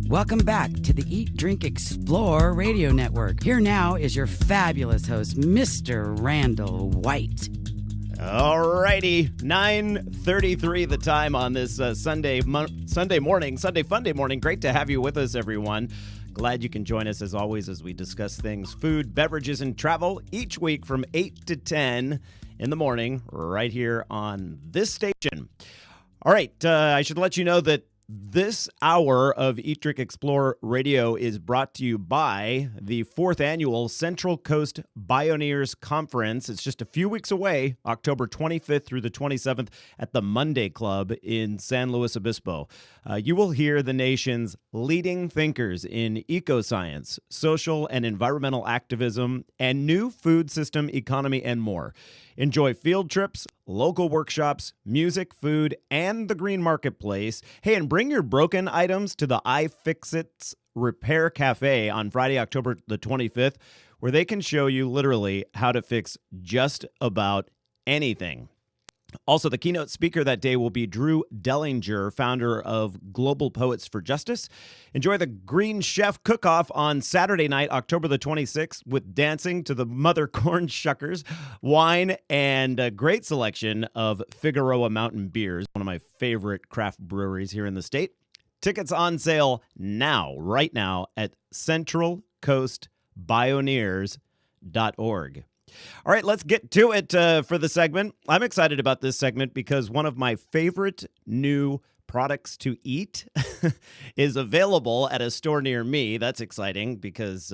Welcome back to the Eat, Drink, Explore radio network. Here now is your fabulous host, Mr. Randall White. All righty, 9:33 the time on this Sunday Funday morning. Great to have you with us, everyone. Glad you can join us as always as we discuss things, food, beverages, and travel each week from 8 to 10 in the morning right here on this station. All right, I should let you know that this hour of Eat, Drink, Explore Radio is brought to you by the 4th Annual Central Coast Bioneers Conference. It's just a few weeks away, October 25th through the 27th at the Monday Club in San Luis Obispo. You will hear the nation's leading thinkers in ecoscience, social and environmental activism, and new food system economy and more. Enjoy field trips, local workshops, music, food, and the green marketplace. Hey, and bring your broken items to the iFixit's Repair Cafe on Friday, October the 25th, where they can show you literally how to fix just about anything. Also, the keynote speaker that day will be Drew Dellinger, founder of Global Poets for Justice. Enjoy the Green Chef Cook-Off on Saturday night, October the 26th, with dancing to the Mother Corn Shuckers, wine, and a great selection of Figueroa Mountain beers, one of my favorite craft breweries here in the state. Tickets on sale right now at centralcoastbioneers.org. All right, let's get to it for the segment. I'm excited about this segment because one of my favorite new products to eat is available at a store near me. That's exciting because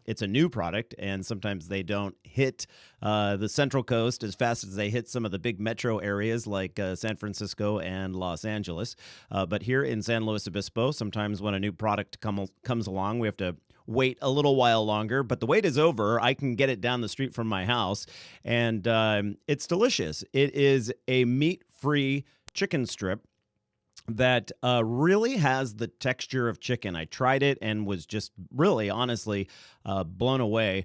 it's a new product, and sometimes they don't hit the Central Coast as fast as they hit some of the big metro areas like San Francisco and Los Angeles. But here in San Luis Obispo, sometimes when a new product comes along, we have to wait a little while longer, but the wait is over. I can get it down the street from my house, and it's delicious. It is a meat-free chicken strip that really has the texture of chicken. I tried it and was just really, honestly, blown away.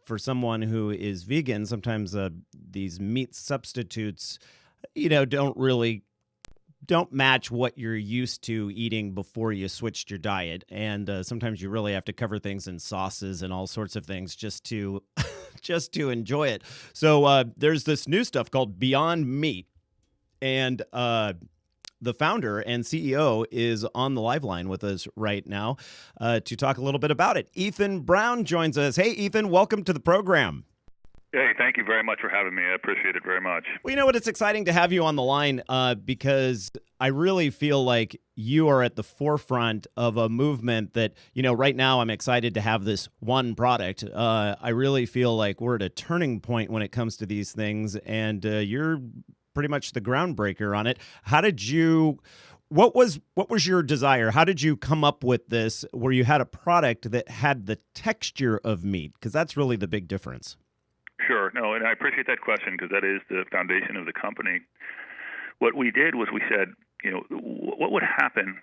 For someone who is vegan, sometimes these meat substitutes, don't match what you're used to eating before you switched your diet. And sometimes you really have to cover things in sauces and all sorts of things just to just to enjoy it. So there's this new stuff called Beyond Meat. And the founder and CEO is on the live line with us right now to talk a little bit about it. Ethan Brown joins us. Hey, Ethan, welcome to the program. Hey, thank you very much for having me. I appreciate it very much. Well, you know what? It's exciting to have you on the line because I really feel like you are at the forefront of a movement that, right now I'm excited to have this one product. I really feel like we're at a turning point when it comes to these things, and you're pretty much the groundbreaker on it. What was your desire? How did you come up with this where you had a product that had the texture of meat? Because that's really the big difference. Sure. No, and I appreciate that question because that is the foundation of the company. What we did was we said, what would happen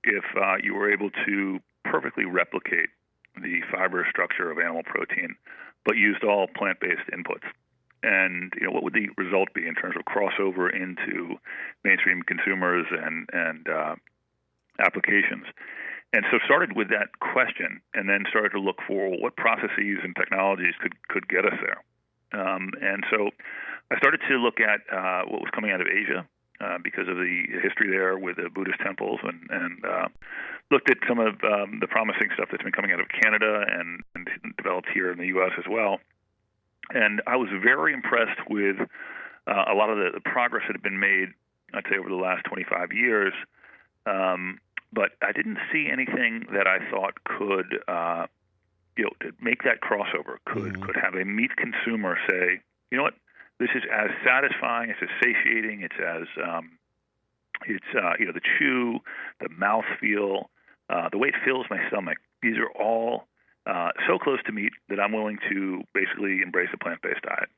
if you were able to perfectly replicate the fiber structure of animal protein, but used all plant-based inputs? And what would the result be in terms of crossover into mainstream consumers and applications? And so started with that question, and then started to look for what processes and technologies could get us there. And so I started to look at what was coming out of Asia because of the history there with the Buddhist temples, and looked at some of the promising stuff that's been coming out of Canada and developed here in the U.S. as well. And I was very impressed with a lot of the progress that had been made, I'd say, over the last 25 years. But I didn't see anything that I thought could to make that crossover, could have a meat consumer say, you know what, this is as satisfying, it's as satiating, it's as the chew, the mouth feel, the way it fills my stomach. These are all so close to meat that I'm willing to basically embrace a plant-based diet.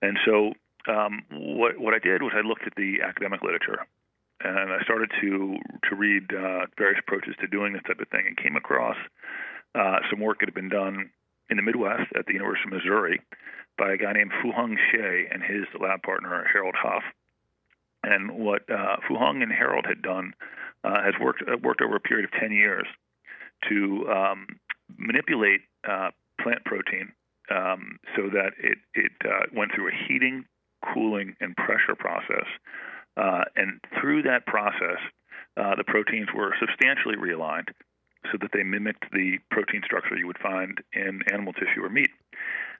And so what I did was I looked at the academic literature, and I started to read various approaches to doing this type of thing, and came across some work that had been done in the Midwest at the University of Missouri by a guy named Fu-Hung Hsieh and his lab partner, Harold Huff. And what Fu-Hung and Harold had done has worked over a period of 10 years to manipulate plant protein so that it went through a heating, cooling, and pressure process. And through that process, the proteins were substantially realigned so that they mimicked the protein structure you would find in animal tissue or meat.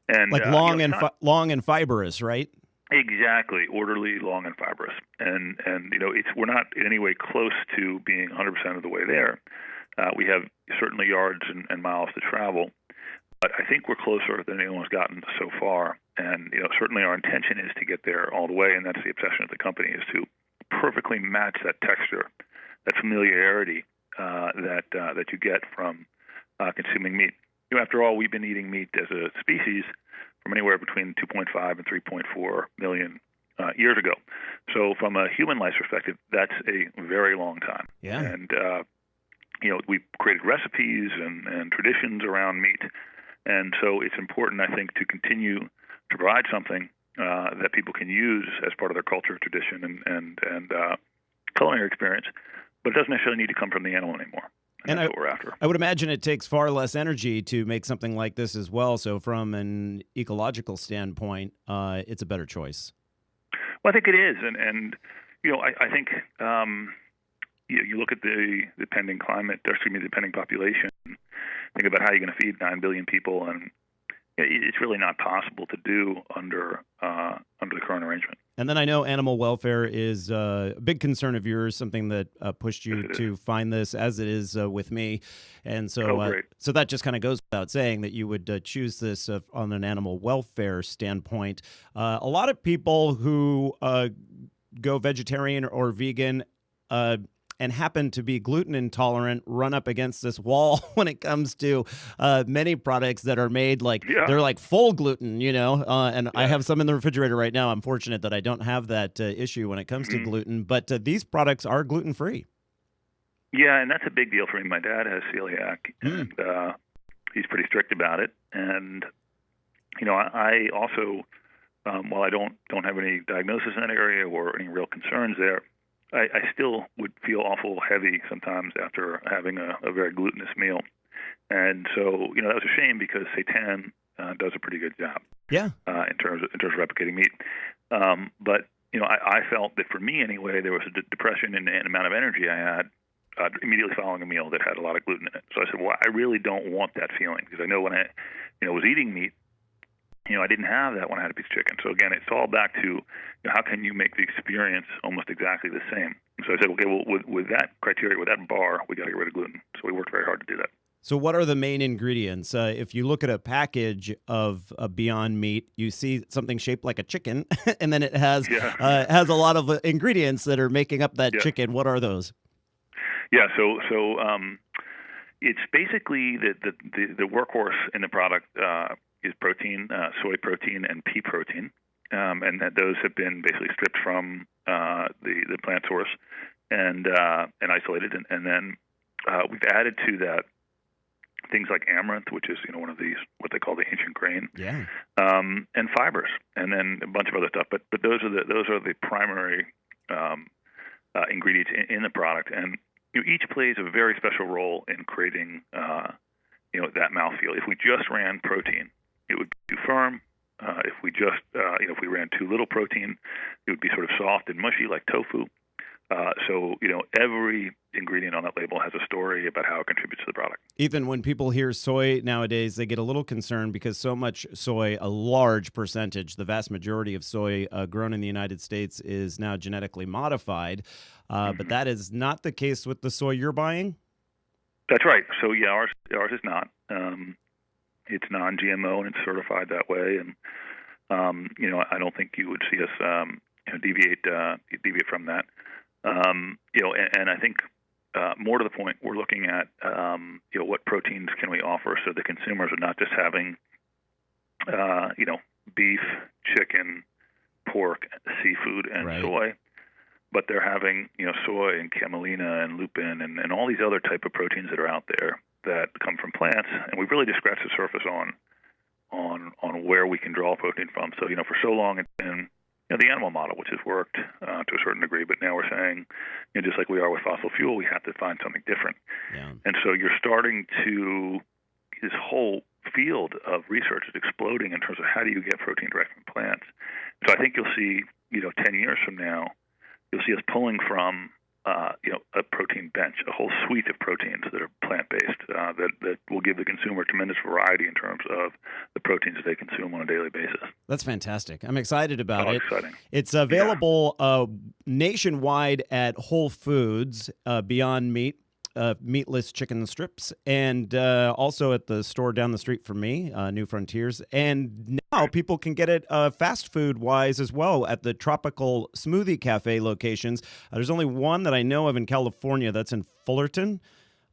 And Like long and fibrous, right? Exactly, orderly, long, and fibrous. And we're not in any way close to being 100% of the way there. We have certainly yards and miles to travel, but I think we're closer than anyone's gotten so far. And certainly our intention is to get there all the way, and that's the obsession of the company, is to perfectly match that texture, that familiarity that you get from consuming meat. After all, we've been eating meat as a species from anywhere between 2.5 and 3.4 million years ago. So from a human life perspective, that's a very long time. Yeah. And, we've created recipes and traditions around meat. And so it's important, I think, to continue to provide something that people can use as part of their culture, tradition, and culinary experience, but it doesn't necessarily need to come from the animal anymore. And that's what we're after. I would imagine it takes far less energy to make something like this as well. So from an ecological standpoint, it's a better choice. Well, I think it is. And I think you look at the pending the pending population, think about how you're going to feed 9 billion people, and it's really not possible to do under the current arrangement. And then I know animal welfare is a big concern of yours, something that pushed you to find this, as it is with me. And so, so that just kind of goes without saying that you would choose this on an animal welfare standpoint. A lot of people who go vegetarian or vegan and happen to be gluten intolerant run up against this wall when it comes to many products that are made they're like full gluten, and I have some in the refrigerator right now. I'm fortunate that I don't have that issue when it comes to gluten, but these products are gluten-free. Yeah, and that's a big deal for me. My dad has celiac, and he's pretty strict about it. And, I also, while I don't have any diagnosis in that area or any real concerns there, I still would feel awful heavy sometimes after having a very glutinous meal. And so, that was a shame because seitan does a pretty good job in terms of replicating meat. But, I felt that for me anyway, there was a depression in the amount of energy I had immediately following a meal that had a lot of gluten in it. So I said, well, I really don't want that feeling, because I know when I was eating meat, I didn't have that when I had a piece of chicken. So again, it's all back to how can you make the experience almost exactly the same. So I said, okay, well, with that criteria, with that bar, we got to get rid of gluten. So we worked very hard to do that. So what are the main ingredients? If you look at a package of Beyond Meat, you see something shaped like a chicken, and then it has has a lot of ingredients that are making up that chicken. What are those? Yeah, so it's basically the workhorse in the product is protein, soy protein, and pea protein, and that those have been basically stripped from the plant source and isolated, and then we've added to that things like amaranth, which is one of these what they call the ancient grain, and fibers, and then a bunch of other stuff. But those are the primary ingredients in the product, and each plays a very special role in creating that mouthfeel. If we just ran protein, it would be too firm. If we just if we ran too little protein, it would be sort of soft and mushy like tofu. So every ingredient on that label has a story about how it contributes to the product. Ethan, when people hear soy nowadays, they get a little concerned because so much soy, a large percentage, the vast majority of soy grown in the United States is now genetically modified. But that is not the case with the soy you're buying? That's right. So yeah, ours is not. It's non-GMO and it's certified that way. And I don't think you would see us deviate from that. And I think more to the point, we're looking at what proteins can we offer so the consumers are not just having beef, chicken, pork, seafood, and soy, but they're having soy and camelina and lupin and all these other type of proteins that are out there that come from plants. And we've really just scratched the surface on where we can draw protein from. So for so long it's been the animal model, which has worked to a certain degree, but now we're saying, just like we are with fossil fuel, we have to find something different. Yeah. And so you're starting to, this whole field of research is exploding in terms of how do you get protein direct from plants. So I think you'll see, 10 years from now, you'll see us pulling from, a protein bench, a whole suite of proteins that are plant-based that will give the consumer tremendous variety in terms of the proteins that they consume on a daily basis. That's fantastic. I'm excited about it. Exciting. It's available nationwide at Whole Foods, Beyond Meat. Meatless chicken strips, and also at the store down the street from me, New Frontiers. And now people can get it fast food wise as well at the Tropical Smoothie Cafe locations. There's only one that I know of in California. That's in Fullerton.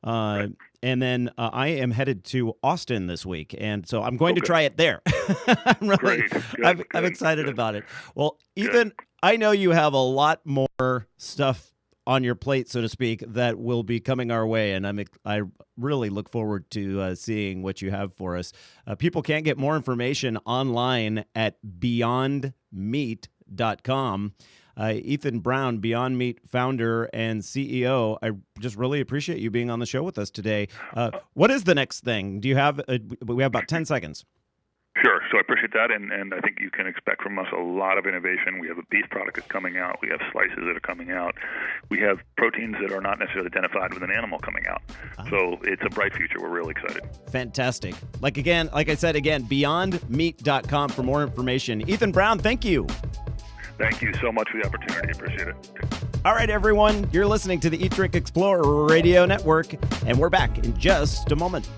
Right. And then I am headed to Austin this week, and so I'm going to try it there. I'm really, I'm excited about it. Well, Ethan, I know you have a lot more stuff on your plate, so to speak, that will be coming our way, and I really look forward to seeing what you have for us. People can get more information online at beyondmeat.com. Ethan Brown, Beyond Meat founder and CEO, I just really appreciate you being on the show with us today. What is the next thing? Do you have? We have about 10 seconds. Sure. So I appreciate that, and I think you can expect from us a lot of innovation. We have a beef product that's coming out. We have slices that are coming out. We have proteins that are not necessarily identified with an animal coming out. So it's a bright future. We're really excited. Fantastic. Like I said, beyondmeat.com for more information. Ethan Brown, thank you. Thank you so much for the opportunity. Appreciate it. All right, everyone. You're listening to the Eat, Drink, Explore Radio Network, and we're back in just a moment.